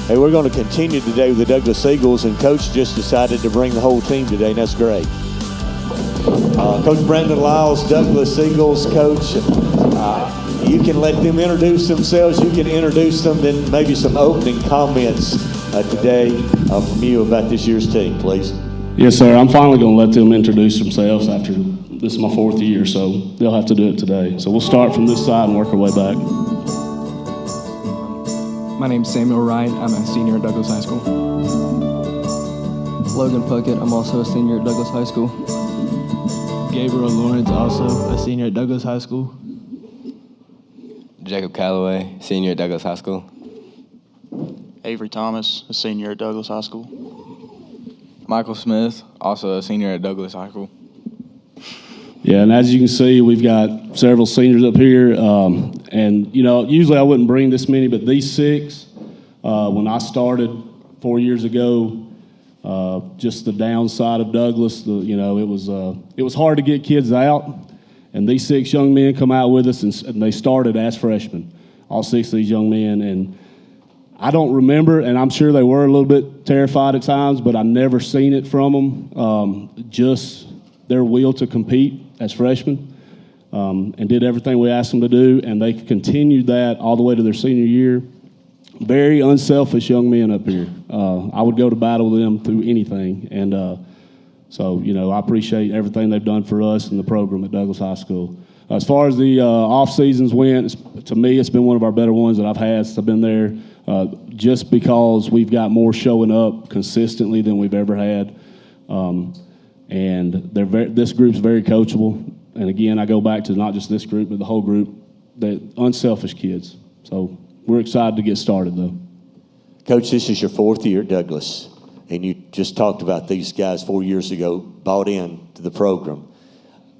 Hey, we're going to continue today with the Douglas Eagles, and Coach just decided to bring the whole team today, and that's great. Coach Brandon Lyles, Douglas Eagles coach. You can let them introduce themselves. You can introduce them, then maybe some opening comments today from you about this year's team, please. Yes, sir. I'm finally going to let them introduce themselves after this is my 4th year, so they'll have to do it today. So we'll start from this side and work our way back. My name's Samuel Wright. I'm a senior at Douglas High School. Logan Puckett. I'm also a senior at Douglas High School. Gabriel Lawrence, also a senior at Douglas High School. Jacob Calloway, senior at Douglas High School. Avery Thomas, a senior at Douglas High School. Michael Smith, also a senior at Douglas High School. Yeah, and as you can see, we've got several seniors up here. And, you know, usually I wouldn't bring this many, but these 6, when I started 4 years ago, just the downside of Douglas, it was hard to get kids out. And these 6 young men come out with us, and they started as freshmen, all 6 of these young men. And I don't remember, and I'm sure they were a little bit terrified at times, but I never seen it from them, just their will to compete as freshmen, and did everything we asked them to do, and they continued that all the way to their senior year. Very unselfish young men up here. I would go to battle with them through anything, and so, you know, I appreciate everything they've done for us and the program at Douglas High School. As far as the off seasons went, to me, it's been one of our better ones that I've had since I've been there, just because we've got more showing up consistently than we've ever had. And this group's very coachable. And again, I go back to not just this group, but the whole group, the unselfish kids. So we're excited to get started, though. Coach, this is your 4th year at Douglas, and you just talked about these guys 4 years ago bought in to the program.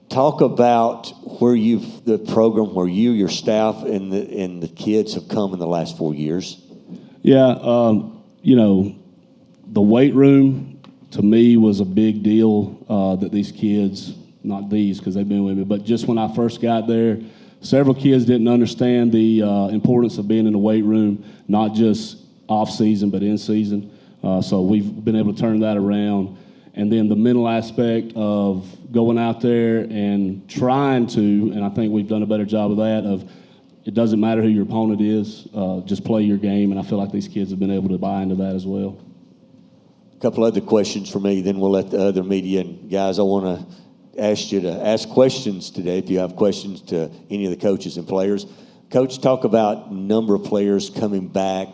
Talk about where your staff, and the kids have come in the last 4 years. Yeah, you know, the weight room to me was a big deal that these kids, not these because they've been with me, but just when I first got there, several kids didn't understand the importance of being in the weight room, not just off season but in season. So we've been able to turn that around. And then the mental aspect of going out there and trying to, and I think we've done a better job of that, of it doesn't matter who your opponent is, just play your game. And I feel like these kids have been able to buy into that as well. A couple other questions for me, then we'll let the other media. And guys, I want to ask you to ask questions today if you have questions to any of the coaches and players. Coach, talk about number of players coming back,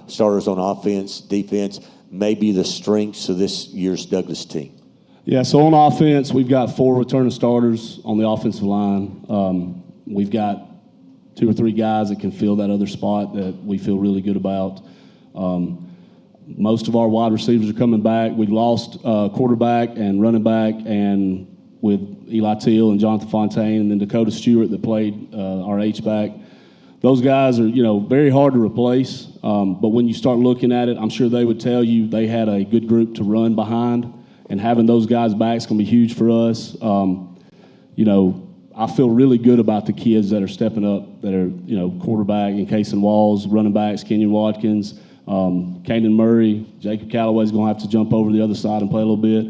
starters on offense, defense, maybe the strengths of this year's Douglas team. Yeah, so on offense, we've got 4 returning starters on the offensive line. We've got 2 or 3 guys that can fill that other spot that we feel really good about. Most of our wide receivers are coming back. We've lost quarterback and running back, and with Eli Teal and Jonathan Fontaine, and then Dakota Stewart that played our H-back. Those guys are, you know, very hard to replace. But when you start looking at it, I'm sure they would tell you they had a good group to run behind, and having those guys back is going to be huge for us. You know, I feel really good about the kids that are stepping up, that are, you know, quarterback, Encasing Walls, running backs, Kenyon Watkins, Kanan Murray, Jacob Calloway's going to have to jump over the other side and play a little bit.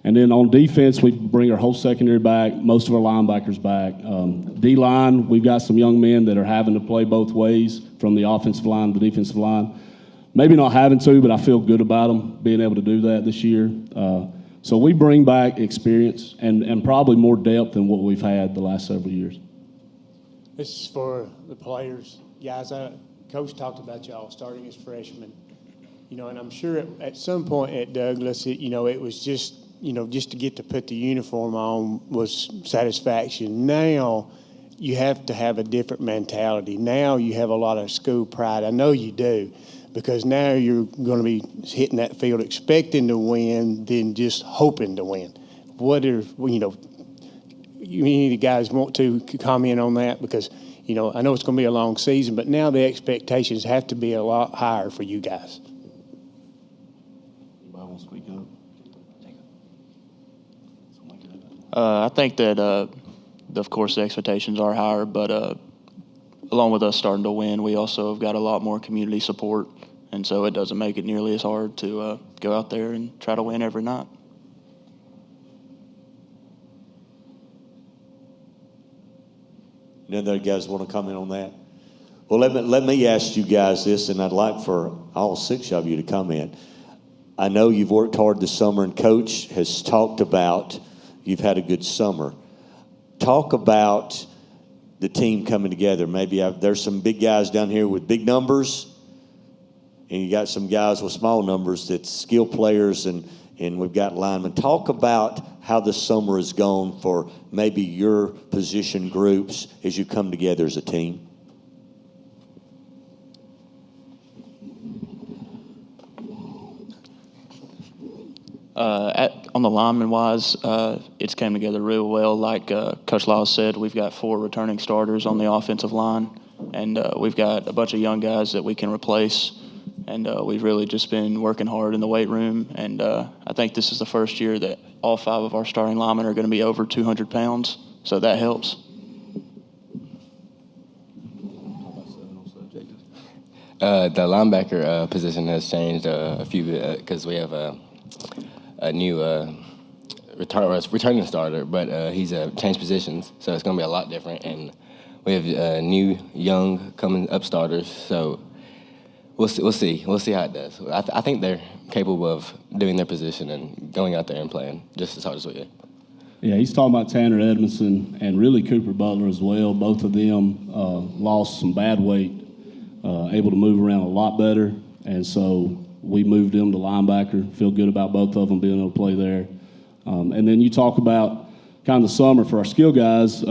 And then on defense, we bring our whole secondary back, most of our linebackers back. D-line, we've got some young men that are having to play both ways from the offensive line to the defensive line. Maybe not having to, but I feel good about them being able to do that this year. So we bring back experience and probably more depth than what we've had the last several years. This is for the players. Guys, Coach talked about y'all starting as freshmen. You know, and I'm sure at some point at Douglas, it was just to get to put the uniform on was satisfaction. Now you have to have a different mentality. Now you have a lot of school pride. I know you do, because now you're going to be hitting that field expecting to win than just hoping to win. Any of the guys want to comment on that? Because, I know it's going to be a long season, but now the expectations have to be a lot higher for you guys. Anybody want to speak up? I think that, of course, the expectations are higher, but along with us starting to win, we also have got a lot more community support, and so it doesn't make it nearly as hard to go out there and try to win every night. None of the guys want to comment on that? Well, let me ask you guys this, and I'd like for all 6 of you to comment. I know you've worked hard this summer, and Coach has talked about you've had a good summer. Talk about the team coming together. Maybe there's some big guys down here with big numbers, and you got some guys with small numbers that's skill players, and we've got linemen. Talk about how the summer has gone for maybe your position groups as you come together as a team. On the lineman wise, it's came together real well. Like Coach Lyles said, we've got 4 returning starters on the offensive line, and we've got a bunch of young guys that we can replace. And we've really just been working hard in the weight room. And I think this is the first year that all 5 of our starting linemen are going to be over 200 pounds, so that helps. The linebacker position has changed a few bit because we have a new returning starter, but he's changed positions, so it's going to be a lot different. And we have new, young, coming up starters, so we'll see how it does. I think they're capable of doing their position and going out there and playing just as hard as we do. Yeah, he's talking about Tanner Edmondson and really Cooper Butler as well. Both of them lost some bad weight, able to move around a lot better, and so we moved them to linebacker. Feel good about both of them being able to play there. And then you talk about kind of the summer for our skill guys.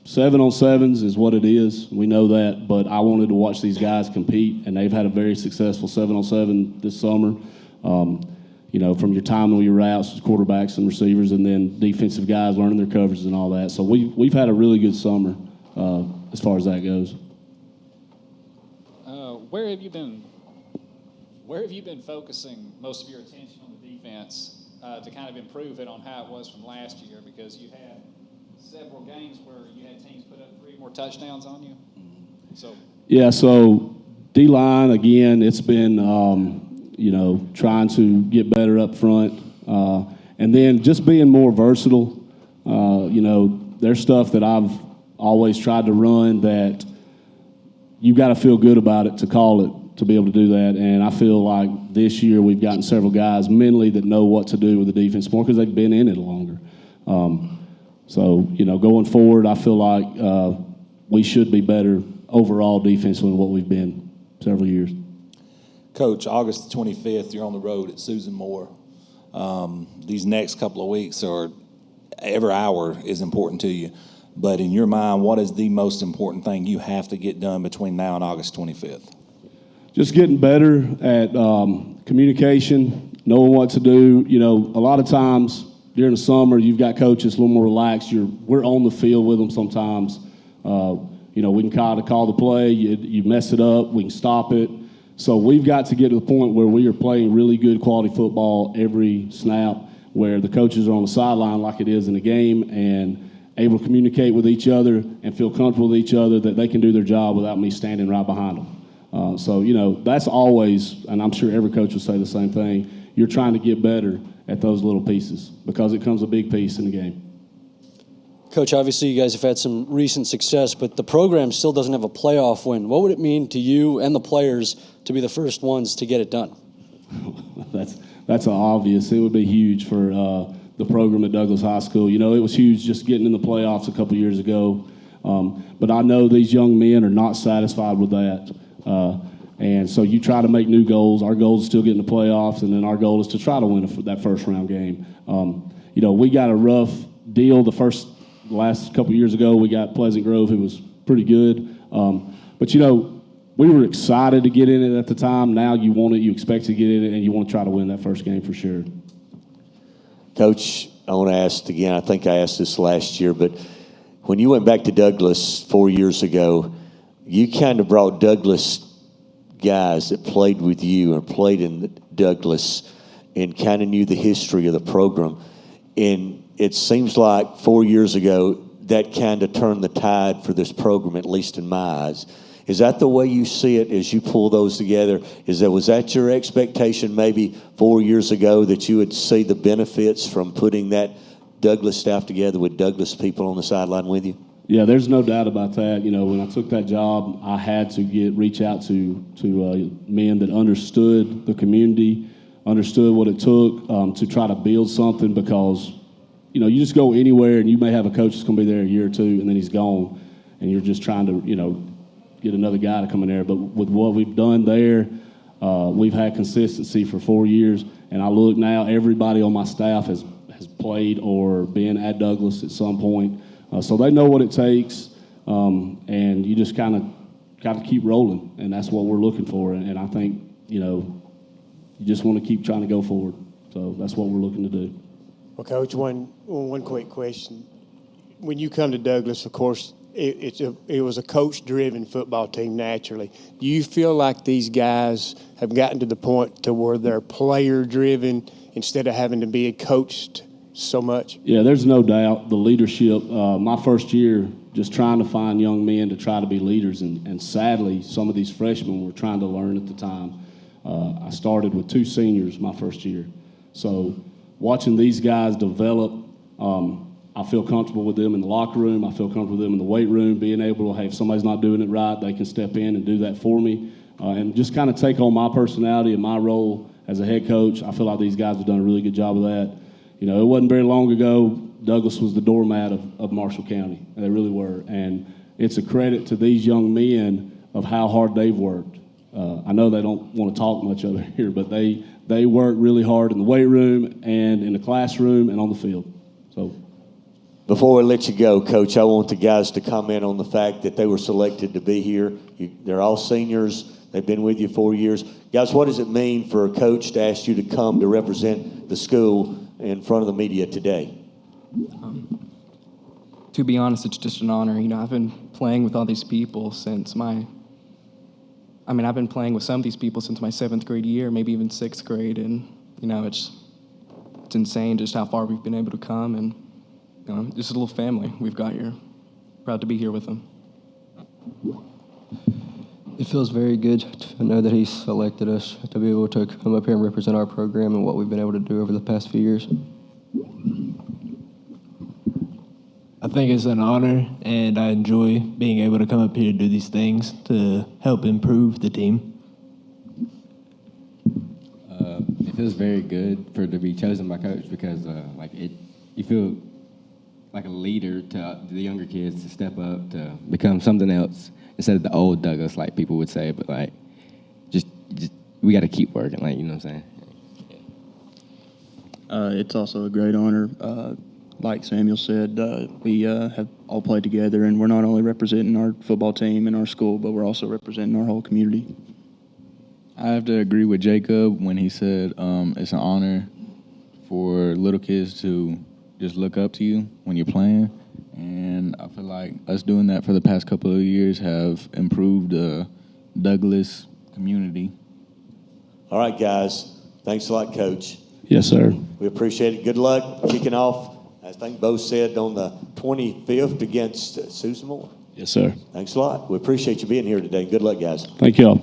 7-on-7s is what it is. We know that, but I wanted to watch these guys compete, and they've had a very successful 7-on-7 this summer. From your time with your routes, quarterbacks and receivers, and then defensive guys learning their coverages and all that. So we've had a really good summer as far as that goes. Where have you been focusing most of your attention on the defense to kind of improve it on how it was from last year? Because you had several games where you had teams put up 3 more touchdowns on you. So D-line, again, it's been, trying to get better up front. And then just being more versatile. There's stuff that I've always tried to run that you got to feel good about it to call it, to be able to do that. And I feel like this year we've gotten several guys mentally that know what to do with the defense more because they've been in it longer. Going forward, I feel like we should be better overall defensively than what we've been several years. Coach, August 25th, you're on the road at Susan Moore. These next couple of weeks every hour is important to you. But in your mind, what is the most important thing you have to get done between now and August 25th? Just getting better at communication, knowing what to do. A lot of times during the summer, you've got coaches a little more relaxed. We're on the field with them sometimes. We can call the play. You mess it up, we can stop it. So we've got to get to the point where we are playing really good quality football every snap, where the coaches are on the sideline like it is in the game and able to communicate with each other and feel comfortable with each other that they can do their job without me standing right behind them. That's always, and I'm sure every coach will say the same thing, you're trying to get better at those little pieces because it becomes a big piece in the game. Coach, obviously you guys have had some recent success, but the program still doesn't have a playoff win. What would it mean to you and the players to be the first ones to get it done? That's obvious. It would be huge for the program at Douglas High School. It was huge just getting in the playoffs a couple years ago. But I know these young men are not satisfied with that. And so you try to make new goals. Our goal is still getting the playoffs, and then our goal is to try to win that first round game. We got a rough deal the last couple years ago. We got Pleasant Grove, who was pretty good. But we were excited to get in it at the time. Now you want it, you expect to get in it, and you want to try to win that first game for sure. Coach, I want to ask again, I think I asked this last year, but when you went back to Douglas 4 years ago, you kind of brought Douglas guys that played with you or played in Douglas and kind of knew the history of the program. And it seems like 4 years ago, that kind of turned the tide for this program, at least in my eyes. Is that the way you see it as you pull those together? Was that your expectation maybe 4 years ago that you would see the benefits from putting that Douglas staff together with Douglas people on the sideline with you? Yeah, there's no doubt about that. You know, when I took that job, I had to reach out to men that understood the community, understood what it took to try to build something, because, you know, you just go anywhere and you may have a coach that's going to be there a year or two and then he's gone, and you're just trying to, you know, get another guy to come in there. But with what we've done there, we've had consistency for 4 years, and I look now, everybody on my staff has played or been at Douglas at some point. So they know what it takes, and you just kind of got to keep rolling, and that's what we're looking for. And I think, you know, you just want to keep trying to go forward. So that's what we're looking to do. Well, Coach, one quick question. When you come to Douglas, of course, it was a coach-driven football team naturally. Do you feel like these guys have gotten to the point to where they're player-driven instead of having to be coached so much? Yeah, there's no doubt. The leadership, my first year, just trying to find young men to try to be leaders, and sadly, some of these freshmen were trying to learn at the time. I started with 2 seniors my first year. So watching these guys develop, I feel comfortable with them in the locker room. I feel comfortable with them in the weight room, being able to, hey, if somebody's not doing it right, they can step in and do that for me, and just kind of take on my personality and my role as a head coach. I feel like these guys have done a really good job of that. You know, it wasn't very long ago, Douglas was the doormat of Marshall County. They really were. And it's a credit to these young men of how hard they've worked. I know they don't want to talk much over here, but they work really hard in the weight room and in the classroom and on the field. So, before we let you go, Coach, I want the guys to comment on the fact that they were selected to be here. They're all seniors. They've been with you 4 years. Guys, what does it mean for a coach to ask you to come to represent the school in front of the media today? To be honest, it's just an honor. You know, I've been playing with all these people I've been playing with some of these people since my 7th grade year, maybe even 6th grade, and, you know, it's insane just how far we've been able to come, and, you know, just a little family we've got here. Proud to be here with them. It feels very good to know that he's selected us to be able to come up here and represent our program and what we've been able to do over the past few years. I think it's an honor, and I enjoy being able to come up here to do these things to help improve the team. It feels very good to be chosen by Coach, because you feel like a leader to the younger kids to step up to become something else instead of the old Douglas, like people would say. But like, just we got to keep working, like, you know what I'm saying. It's also a great honor. Like Samuel said, we have all played together, and we're not only representing our football team and our school, but we're also representing our whole community. I have to agree with Jacob when he said it's an honor for little kids to just look up to you when you're playing. And I feel like us doing that for the past couple of years have improved the Douglas community. All right, guys. Thanks a lot, Coach. yes, sir. We appreciate it. Good luck kicking off, I think Bo said, on the 25th against Susan Moore. Yes, sir. Thanks a lot. We appreciate you being here today. Good luck, guys. Thank y'all.